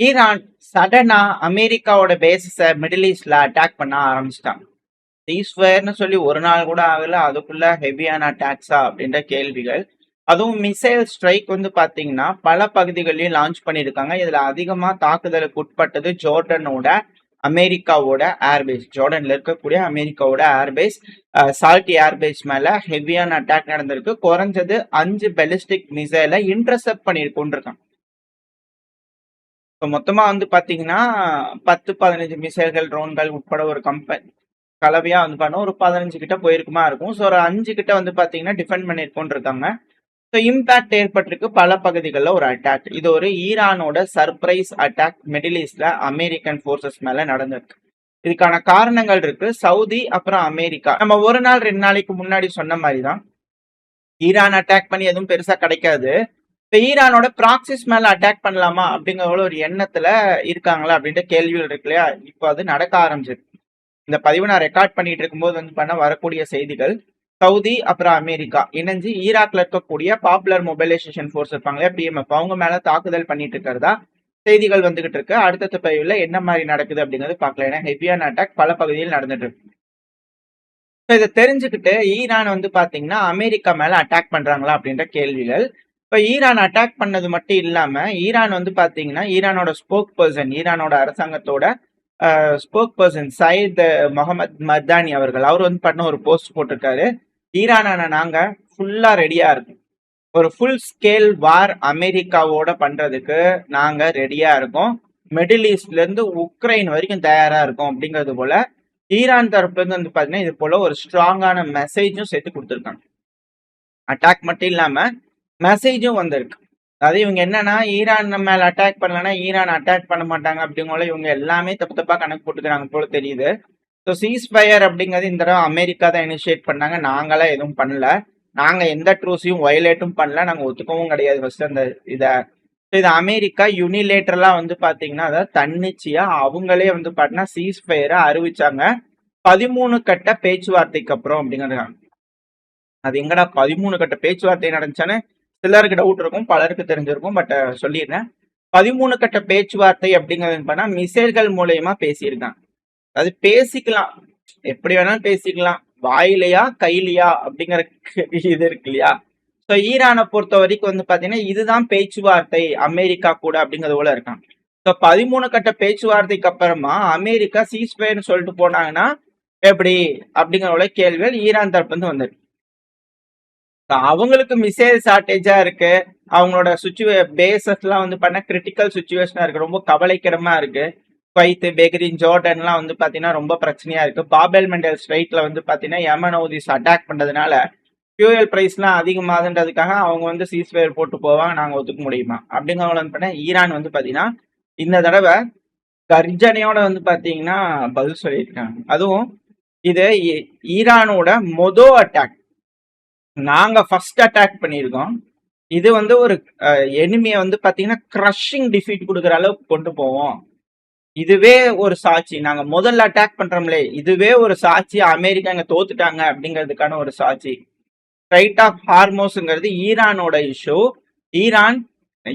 Iran சடனா அமெரிக்காவோட பேஸஸ middle ஈஸ்ட்ல attack பண்ண ஆரம்பிச்சிட்டாங்க. சீஸ்ஃபயர்னு சொல்லி ஒரு நாள் கூட ஆகல, அதுக்குள்ள ஹெவியான அட்டாக்ஸா அப்படின்ற கேள்விகள். அதுவும் மிசைல் ஸ்ட்ரைக் வந்து பாத்தீங்கன்னா பல பகுதிகளிலும் லான்ச் பண்ணியிருக்காங்க. இதுல அதிகமா தாக்குதலுக்கு உட்பட்டது ஜோர்டனோட அமெரிக்காவோட ஏர்பேஸ். ஜோர்டன்ல இருக்கக்கூடிய அமெரிக்காவோட ஏர்பேஸ், சால்ட் ஏர்பேஸ் மேல ஹெவியான அட்டாக் நடந்திருக்கு. குறைஞ்சது 5 பெலிஸ்டிக் மிசைலை இன்டர்செப்ட் பண்ணியிருக்கோன்னு. இப்போ மொத்தமா வந்து பாத்தீங்கன்னா 10-15 மிசைல்கள், ட்ரோன்கள் உட்பட ஒரு கலவையா வந்து பண்ண ஒரு 15 கிட்ட போயிருக்குமா இருக்கும். ஸோ ஒரு 5 கிட்ட வந்து பாத்தீங்கன்னா டிஃபெண்ட் பண்ணிருக்கோன்னு இருக்காங்க. ஸோ இம்பாக்ட் ஏற்பட்டிருக்கு பல பகுதிகளில் ஒரு அட்டாக். இது ஒரு ஈரானோட சர்ப்ரைஸ் அட்டாக் மிடில் ஈஸ்ட்ல அமெரிக்கன் போர்சஸ் மேல நடந்திருக்கு. இதுக்கான காரணங்கள் இருக்கு. சவுதி அப்புறம் அமெரிக்கா, நம்ம ஒரு நாள் 2 நாளைக்கு முன்னாடி சொன்ன மாதிரி தான் ஈரான் அட்டாக் பண்ணி எதுவும் பெருசா கிடைக்காது. இப்போ ஈரானோட ப்ராக்சிஸ் மேல அட்டாக் பண்ணலாமா அப்படிங்கிற ஒரு எண்ணத்துல இருக்காங்களா அப்படின்ற கேள்விகள் இருக்கு இல்லையா. இப்போ அது நடக்க ஆரம்பிச்சிருக்கு. இந்த பதிவு நான் ரெக்கார்ட் பண்ணிட்டு இருக்கும்போது வந்து வரக்கூடிய செய்திகள், சவுதி அப்புறம் அமெரிக்கா இணைஞ்சு ஈராக்ல இருக்கக்கூடிய பாப்புலர் மொபைலைசேஷன் ஃபோர்ஸ் இருப்பாங்க இல்லையா, பிஎம்எஃப், அவங்க மேல தாக்குதல் பண்ணிட்டு இருக்கிறதா செய்திகள் வந்துகிட்டு இருக்கு. அடுத்த பதிவுல என்ன மாதிரி நடக்குது அப்படிங்கிறது பார்க்கலாம். ஏன்னா ஹெவியான அட்டாக் பல பகுதியில் நடந்துட்டு இருக்கு. இதை தெரிஞ்சுக்கிட்டு ஈரான் வந்து பாத்தீங்கன்னா அமெரிக்கா மேல அட்டாக் பண்றாங்களா அப்படின்ற கேள்விகள். இப்ப ஈரான் அட்டாக் பண்ணது மட்டும் இல்லாம ஈரான் வந்து பாத்தீங்கன்னா ஈரானோட ஸ்போக் பர்சன், ஈரானோட அரசாங்கத்தோட ஸ்போக் பர்சன் சயீத் முகமது மர்தானி அவர்கள், அவர் வந்து பண்ண ஒரு போஸ்ட் போட்டிருக்காரு. ஈரானான நாங்க ஃபுல்லா ரெடியா இருக்கோம், ஒரு ஃபுல் ஸ்கேல் வார் அமெரிக்காவோட பண்றதுக்கு நாங்க ரெடியா இருக்கோம், மிடில் ஈஸ்ட்ல இருந்து உக்ரைன் வரைக்கும் தயாரா இருக்கும் அப்படிங்கிறது போல ஈரான் தரப்புல இருந்து வந்து பாத்தீங்கன்னா இது போல ஒரு ஸ்ட்ராங்கான மெசேஜும் சேர்த்து கொடுத்துருக்காங்க. அட்டாக் மட்டும் இல்லாம மெசேஜும் வந்திருக்கு. அதாவது இவங்க என்னன்னா ஈரான் மேல அட்டாக் பண்ணலன்னா ஈரான் அட்டாக் பண்ண மாட்டாங்க அப்படிங்கல இவங்க எல்லாமே தப்பு தப்பா கணக்கு போட்டுக்கிறாங்க போல தெரியுது. ஸோ சீஸ் ஃபயர் அப்படிங்கிறது இந்த தடவை அமெரிக்கா தான் இனிஷியேட் பண்ணாங்க, நாங்களாம் எதுவும் பண்ணல, நாங்க எந்த ட்ரூஸையும் வயலேட்டும் பண்ணல, நாங்க ஒத்துக்கவும் கிடையாது ஃபர்ஸ்ட் அந்த இதை. இது அமெரிக்கா யூனிலேட்டரலா வந்து பாத்தீங்கன்னா அதாவது தன்னிச்சையா அவங்களே வந்து பாத்தீங்கன்னா சீஸ் ஃபயரை அறிவிச்சாங்க 13 கட்ட பேச்சுவார்த்தைக்கு அப்புறம் அப்படிங்கிறாங்க. அது எங்கடா 13 கட்ட பேச்சுவார்த்தை நடந்துச்சான்னு சிலருக்கு டவுட் இருக்கும், பலருக்கு தெரிஞ்சிருக்கும். பட் சொல்லிடுறேன், 13 கட்ட பேச்சுவார்த்தை அப்படிங்கிறது பண்ணா மிசைல்கள் மூலயமா பேசியிருக்காங்க. அது பேசிக்கலாம், எப்படி வேணாலும் பேசிக்கலாம், வாயிலையா கையிலையா அப்படிங்கிற இது இருக்கு இல்லையா. ஸோ ஈரானை பொறுத்த வரைக்கும் வந்து பாத்தீங்கன்னா இதுதான் பேச்சுவார்த்தை அமெரிக்கா கூட அப்படிங்கிறது போல இருக்காங்க. ஸோ 13 கட்ட பேச்சுவார்த்தைக்கு அப்புறமா அமெரிக்கா சீஸ்ஃபயர்னு சொல்லிட்டு போனாங்கன்னா எப்படி அப்படிங்கிற கேள்விகள் ஈரான் தரப்பு வந்து வந்துருக்கு. அவங்களுக்கு மிசைல் ஷார்டேஜா இருக்கு, அவங்களோட பேசஸ் எல்லாம் வந்து பண்ண கிரிட்டிக்கல் சுச்சுவேஷனா இருக்கு, ரொம்ப கவலைக்கிடமா இருக்கு. குவைத், பெஹ்ரைன், ஜோர்டன்லாம் வந்து பாத்தீங்கன்னா ரொம்ப பிரச்சனையா இருக்கு. பாபெல் மெண்டல் ஸ்ட்ரைட்ல வந்து பாத்தீங்கன்னா யமன் ஹவுதிஸ் அட்டாக் பண்றதுனால ஃபியூயல் பிரைஸ்லாம் அதிகமாகுன்றதுக்காக அவங்க வந்து சீஸ்ஃபயர் போட்டு போவாங்க, நாங்க ஒத்துக்க முடியுமா அப்படிங்கிறவங்க வந்து பண்ண ஈரான் வந்து பாத்தீங்கன்னா இந்த தடவை கர்ஜனையோட வந்து பாத்தீங்கன்னா பதில் சொல்லியிருக்காங்க. அதுவும் இது ஈரானோட அட்டாக், நாங்க ஃபர்ஸ்ட் அட்டாக் பண்ணியிருக்கோம், இது வந்து ஒரு எனிமியை வந்து பாத்தீங்கன்னா கிரஷிங் டிஃபீட் கொடுக்குற அளவுக்கு கொண்டு போவோம், இதுவே ஒரு சாட்சி, நாங்க முதல்ல அட்டாக் பண்றோம்லே இதுவே ஒரு சாட்சி, அமெரிக்கா இங்க தோத்துட்டாங்க அப்படிங்கிறதுக்கான ஒரு சாட்சி. ஸ்ட்ரைட் ஆஃப் ஹார்மோஸ்ங்கிறது ஈரானோட இஷ்யூ.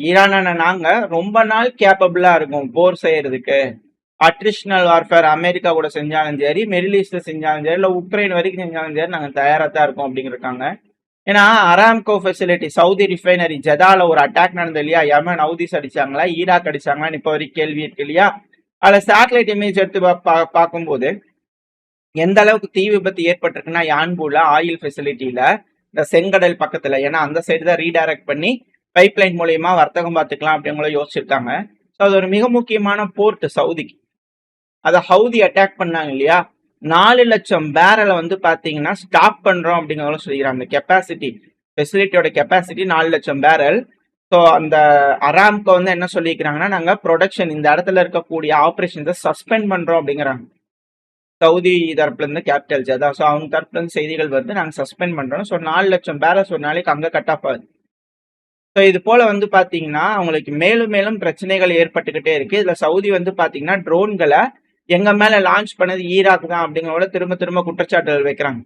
ஈரானான நாங்க ரொம்ப நாள் கேப்பபிளா இருக்கும் போர் செய்யறதுக்கு. அட்ரிஷனல் வார்ஃபேர் அமெரிக்கா கூட செஞ்சாலும் சரி, மிடில் ஈஸ்ட்ல செஞ்சாலும் சரி, இல்ல உக்ரைன் வரைக்கும் செஞ்சாலும் சரி, நாங்க தயாரா தான் இருக்கோம் அப்படிங்கிருக்காங்க. ஏன்னா அராம்கோ ஃபெசிலிட்டி சவுதி ரிஃபைனரி ஜெதால ஒரு அட்டாக் நடந்தது இல்லையா, யமன் ஹவுதிஸ் அடிச்சாங்களா ஈராக் அடிச்சாங்களான்னு இப்ப வரைக்கும் கேள்வி இருக்கு இல்லையா. அதுல சேட்டலைட் இமேஜ் எடுத்து பார்க்கும்போது எந்த அளவுக்கு தீ விபத்து ஏற்பட்டிருக்குன்னா யான்பூல ஆயில் ஃபெசிலிட்டியில இந்த செங்கடல் பக்கத்துல, ஏன்னா அந்த சைடு தான் ரீடைரக்ட் பண்ணி பைப்லைன் மூலியமா வர்த்தகம் பார்த்துக்கலாம் அப்படிங்கிற யோசிச்சிருக்காங்க. ஸோ அது ஒரு மிக முக்கியமான போர்ட் சவுதிக்கு. அதை ஹவுதி அட்டாக் பண்ணாங்க இல்லையா, 4 லட்சம் பேரலை வந்து பாத்தீங்கன்னா ஸ்டாப் பண்றோம் அப்படிங்கிறத சொல்லிக்கிறாங்க. கெப்பாசிட்டி ஃபெசிலிட்டியோட கெப்பாசிட்டி 4 லட்சம் பேரல். ஸோ அந்த அராம்கோ வந்து என்ன சொல்லிக்கிறாங்கன்னா நாங்க ப்ரொடக்ஷன் இந்த இடத்துல இருக்கக்கூடிய ஆப்ரேஷன்ஸை சஸ்பெண்ட் பண்றோம் அப்படிங்கிறாங்க. சவுதி தரப்புல இருந்து கேபிட்டல் ஜெதா, ஸோ அவங்க தரப்புல இருந்து செய்திகள் வருது, நாங்க சஸ்பெண்ட் பண்றோம். ஸோ 4 லட்சம் பேரல்ஸ் ஒரு நாளைக்கு அங்க கட் ஆஃப் ஆகுது. ஸோ இது போல வந்து பாத்தீங்கன்னா அவங்களுக்கு மேலும் மேலும் பிரச்சனைகள் ஏற்பட்டுக்கிட்டே இருக்கு. இதுல சவுதி வந்து பாத்தீங்கன்னா ட்ரோன்களை எங்க மேல லான்ச் பண்ணது ஈராக் தான் அப்படிங்கிறத திரும்ப திரும்ப குற்றச்சாட்டுகள் வைக்கிறாங்க.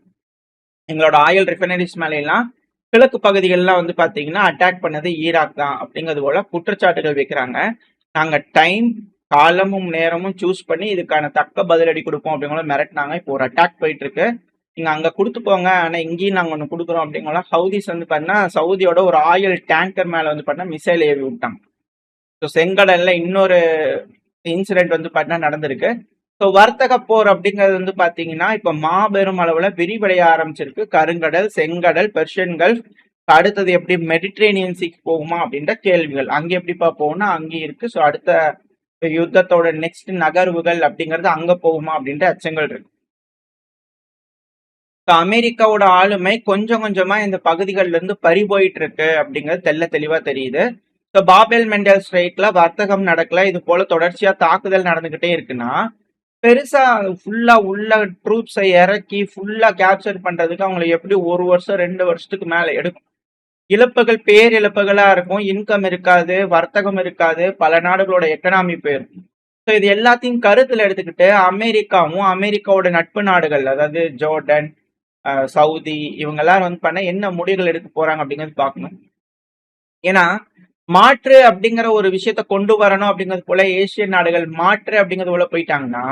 எங்களோட ஆயில் ரிஃபைனரிஸ் மேல எல்லாம் கிழக்கு பகுதிகள்லாம் வந்து பாத்தீங்கன்னா அட்டாக் பண்ணது ஈராக் தான் அப்படிங்கிறது போல குற்றச்சாட்டுகள் வைக்கிறாங்க. நாங்க டைம், காலமும், நேரமும் சூஸ் பண்ணி இதுக்கான தக்க பதிலடி குடுப்போம் அப்படிங்கிற மிரட்டுனாங்க. இப்போ ஒரு அட்டாக் போயிட்டு இருக்கு. நீங்க அங்க குடுத்துக்கோங்க. ஆனா இங்கேயும் நாங்க ஒண்ணு குடுக்குறோம் அப்படிங்கிற ஹவுதிஸ் வந்து பார்த்தீங்கன்னா, சவுதியோட ஒரு ஆயில் டேங்கர் மேல வந்து பார்த்தீங்கன்னா, மிசைல் ஏவி விட்டாங்க. ஸோ செங்கடல்ல இன்னொரு இன்சிடென்ட் வந்து பார்த்தீங்கன்னா நடந்திருக்கு. ஸோ வர்த்தக போர் அப்படிங்கிறது வந்து பார்த்தீங்கன்னா, இப்ப மாபெரும் அளவுல விரிவடைய ஆரம்பிச்சிருக்கு. கருங்கடல், செங்கடல், பெர்ஷியன் கல்ஃப், அடுத்தது எப்படி மெடிட்ரேனியன் சீக்கு போகுமா அப்படின்ற கேள்விகள். அங்க எப்படிப்பா போகும்னா அங்கேயும் இருக்கு. ஸோ அடுத்த யுத்தத்தோட நெக்ஸ்ட் நகர்வுகள் அப்படிங்கிறது அங்க போகுமா அப்படின்ற அச்சங்கள் இருக்கு. அமெரிக்காவோட ஆளுமை கொஞ்சம் கொஞ்சமா இந்த பகுதிகளில இருந்து பறி போயிட்டு இருக்கு அப்படிங்கிறது தெள்ள தெளிவா தெரியுது. ஸோ பாபெல் மெண்டல் ஸ்ட்ரைட்ல வர்த்தகம் நடக்கல, இது போல தொடர்ச்சியா தாக்குதல் நடந்துகிட்டே இருக்குன்னா, பெருசா ஃபுல்லா உள்ள ட்ரூப்ஸை இறக்கி ஃபுல்லா கேப்சர் பண்றதுக்கு அவங்களுக்கு எப்படி 1 வருஷம் 2 வருஷத்துக்கு மேல எடுக்கும். இழப்புகள் பேரிழப்புகளா இருக்கும். இன்கம் இருக்காது, வர்த்தகம் இருக்காது, பல நாடுகளோட எக்கனாமி போயிருக்கும். ஸோ இது எல்லாத்தையும் கருத்துல எடுத்துக்கிட்டு அமெரிக்காவும் அமெரிக்காவோட நட்பு நாடுகள், அதாவது ஜோர்டன், சவுதி, இவங்க எல்லாரும் வந்து பண்ண என்ன முடிவுகள் எடுக்க போறாங்க அப்படிங்கிறது பார்க்கணும். ஏன்னா மாற்று அப்படிங்கிற ஒரு விஷயத்த கொண்டு வரணும் அப்படிங்கிறது போல ஏசியன் நாடுகள் மாற்று அப்படிங்கிறது போல போயிட்டாங்கன்னா,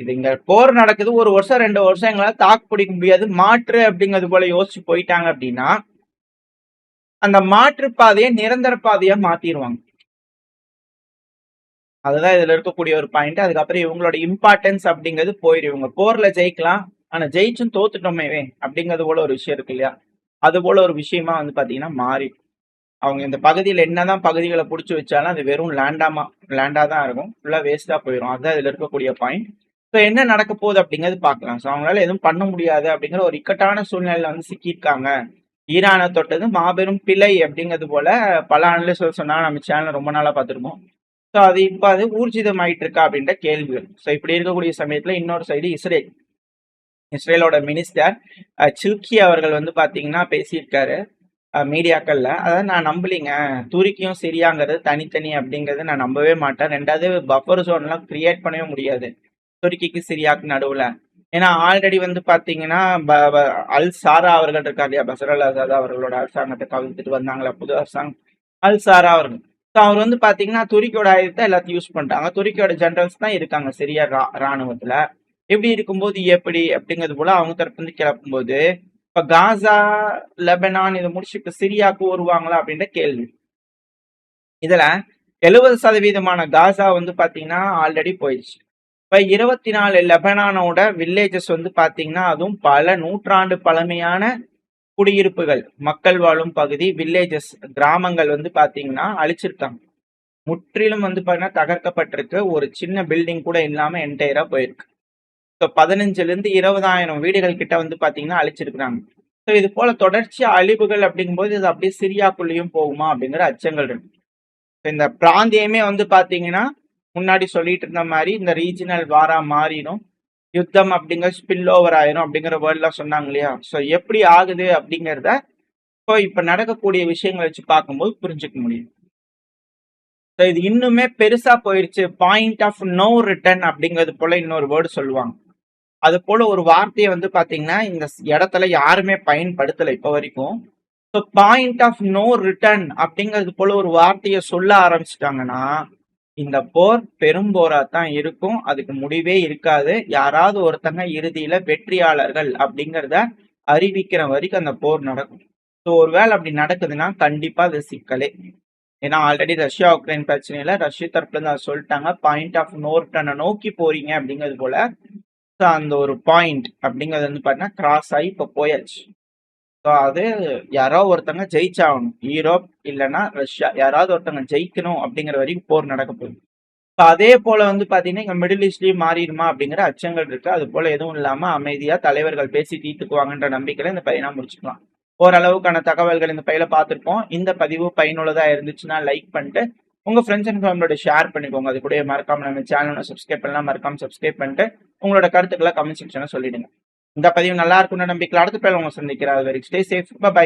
இது இங்க போர் நடக்குது, 1 வருஷம் 2 வருஷம் எங்களால தாக்கு பிடிக்க முடியாது, மாற்று அப்படிங்கிறது போல யோசிச்சு போயிட்டாங்க அப்படின்னா, அந்த மாற்று பாதையை நிரந்தர பாதையா மாத்திடுவாங்க. அதுதான் இதுல இருக்கக்கூடிய ஒரு பாயிண்ட். அதுக்கப்புறம் இவங்களோட இம்பார்ட்டன்ஸ் அப்படிங்கிறது போயிடும். இவங்க போர்ல ஜெயிக்கலாம், ஆனா ஜெயிச்சும் தோத்துட்டோமே அப்படிங்கிறது போல ஒரு விஷயம் இருக்கு இல்லையா? அது போல ஒரு விஷயமா வந்து பாத்தீங்கன்னா மாறி அவங்க இந்த பகுதியில் என்னதான் பகுதிகளை பிடிச்சி வச்சாலும் அது வெறும் லேண்டா தான் இருக்கும், ஃபுல்லா வேஸ்டா போயிடும். அதுதான் இதுல இருக்கக்கூடிய பாயிண்ட். ஸோ என்ன நடக்க போகுது அப்படிங்கிறது பார்க்கலாம். ஸோ அவங்களால எதுவும் பண்ண முடியாது அப்படிங்கிற ஒரு இக்கட்டான சூழ்நிலையில வந்து சிக்கியிருக்காங்க. ஈரானை தொட்டது மாபெரும் பிழை அப்படிங்கிறது போல பல அனலிஸ்ட் சொன்னாங்க. நம்ம சேனல் ரொம்ப நாளா பார்த்துருக்கோம். ஸோ அது இப்போ அது ஊர்ஜிதம் ஆயிட்டு இருக்கா அப்படின்ற கேள்விகள். ஸோ இப்படி இருக்கக்கூடிய சமயத்துல இன்னொரு சைடு இஸ்ரேலோட மினிஸ்டர் சில்கி அவர்கள் வந்து பாத்தீங்கன்னா பேசியிருக்காரு மீடியாக்கள்ல. அதாவது நான் நம்பலிங்க, துருக்கியும் சிரியாங்கிறது தனித்தனி அப்படிங்கறது நான் நம்பவே மாட்டேன். 2வது பஃபர் ஜோன் எல்லாம் கிரியேட் பண்ணவே முடியாது துருக்கிக்கு சிரியாக்கு நடுவுல. ஏன்னா ஆல்ரெடி வந்து பாத்தீங்கன்னா அல் சாரா அவர்கள் இருக்கார் இல்லையா, பசர் அல் அசாத் அவர்களோட அரசாங்கத்தை கவிழ்த்துட்டு வந்தாங்களா புது அரசாங்கம், அல் சாரா அவர்கள். ஸோ அவர் வந்து பாத்தீங்கன்னா துருக்கியோட ஆயுதத்தை எல்லாத்தையும் யூஸ் பண்ணிட்டாங்க. துருக்கியோட ஜெனரல்ஸ் தான் இருக்காங்க சிரியா ராணுவத்துல. எப்படி இருக்கும்போது எப்படி அப்படிங்கிறது போல அவங்க தரப்பு வந்து கிளப்பும் போது, இப்ப காசா, லெபனான் இதை முடிச்சுட்டு சிரியாவுக்கு வருவாங்களா அப்படின்ற கேள்வி. இதுல 70% காசா வந்து பாத்தீங்கன்னா ஆல்ரெடி போயிடுச்சு. இப்ப 24 லெபனானோட வில்லேஜஸ் வந்து பாத்தீங்கன்னா அதுவும் பல நூற்றாண்டு பழமையான குடியிருப்புகள், மக்கள் வாழும் பகுதி, வில்லேஜஸ், கிராமங்கள் வந்து பாத்தீங்கன்னா அழிச்சிருக்காங்க. முற்றிலும் வந்து பாத்தீங்கன்னா தகர்க்கப்பட்டிருக்கு. ஒரு சின்ன பில்டிங் கூட இல்லாம என்டையரா போயிருக்கு. 15,000 to 20,000 வீடுகள் கிட்ட வந்து பாத்தீங்கன்னா அழிச்சிருக்கிறாங்க. ஸோ இது போல தொடர்ச்சியா அழிவுகள் அப்படிங்கும்போது இது அப்படியே சிரியாக்குள்ளேயும் போகுமா அப்படிங்கிற அச்சங்கள் இருக்கு. இந்த பிராந்தியமே வந்து பாத்தீங்கன்னா முன்னாடி சொல்லிட்டு இருந்த மாதிரி இந்த ரீஜனல் வாரா மாறிடும், யுத்தம் அப்படிங்கிற ஸ்பில் ஓவர் ஆயிரும் அப்படிங்கிற வேர்ட்லாம் சொன்னாங்க இல்லையா? ஸோ எப்படி ஆகுது அப்படிங்கிறத இப்போ இப்ப நடக்கக்கூடிய விஷயங்களை வச்சு பார்க்கும்போது புரிஞ்சுக்க முடியும். ஸோ இது இன்னுமே பெருசா போயிருச்சு. பாயிண்ட் ஆஃப் நோ ரிட்டர்ன் அப்படிங்கிறது போல இன்னொரு வேர்டு சொல்லுவாங்க. அது போல ஒரு வார்த்தையை வந்து பாத்தீங்கன்னா இந்த இடத்துல யாருமே பயன்படுத்தல இப்ப வரைக்கும். So point of no return அப்படிங்கிறது போல ஒரு வார்த்தையை சொல்ல ஆரம்பிச்சிட்டாங்கன்னா இந்த போர் பெரும் போரா தான் இருக்கும். அதுக்கு முடிவே இருக்காது. யாராவது ஒருத்தங்க இறுதியில வெற்றியாளர்கள் அப்படிங்கிறத அறிவிக்கிற வரைக்கும் அந்த போர் நடக்கும். ஸோ ஒருவேளை அப்படி நடக்குதுன்னா கண்டிப்பா அது சிக்கலே. ஏன்னா ஆல்ரெடி ரஷ்யா உக்ரைன் பிரச்சனையில ரஷ்ய தரப்புல இருந்து அதை சொல்லிட்டாங்க, பாயிண்ட் ஆஃப் நோ ரிட்டர்னை நோக்கி போறீங்க அப்படிங்கிறது போல. ஸோ அந்த ஒரு பாயிண்ட் அப்படிங்கிறது வந்து பார்த்தீங்கன்னா கிராஸ் ஆகி இப்போ போயாச்சு. ஸோ அது யாரோ ஒருத்தங்க ஜெயிச்சாகணும். யூரோப் இல்லைன்னா ரஷ்யா யாராவது ஒருத்தங்க ஜெயிக்கணும் அப்படிங்கிற வரைக்கும் போர் நடக்க போகுது. இப்போ அதே போல வந்து பார்த்தீங்கன்னா இங்கே மிடில் ஈஸ்ட்லயும் மாறிடுமா அப்படிங்கிற அச்சங்கள் இருக்கு. அது போல எதுவும் இல்லாம அமைதியா தலைவர்கள் பேசி தீர்த்துக்குவாங்கன்ற நம்பிக்கையில இந்த பையனா முடிச்சுக்கலாம். ஓரளவுக்கான தகவல்கள் இந்த பையில பார்த்துருப்போம். இந்த பதிவு பயனுள்ளதா இருந்துச்சுன்னா லைக் பண்ணிட்டு உங்க ஃப்ரெண்ட்ஸ் அண்ட் ஃபேமிலியோட ஷேர் பண்ணிக்கோங்க. அது கூட மறக்காம நம்ம சேனலை சப்ஸ்கிரைப் பண்ணலாம், மறக்காம சப்ஸ்கிரைப் பண்ணிட்டு உங்களோட கருத்துக்களை கமெண்ட் செக்ஷன்ல சொல்லிடுங்க. இந்த பதிவு நல்லா இருக்கும்னு நம்பிக்கையில் அடுத்த பேர் உங்களை சந்திக்கிறேன். அது வரைக்கும் ஸ்டே சேஃப். பை.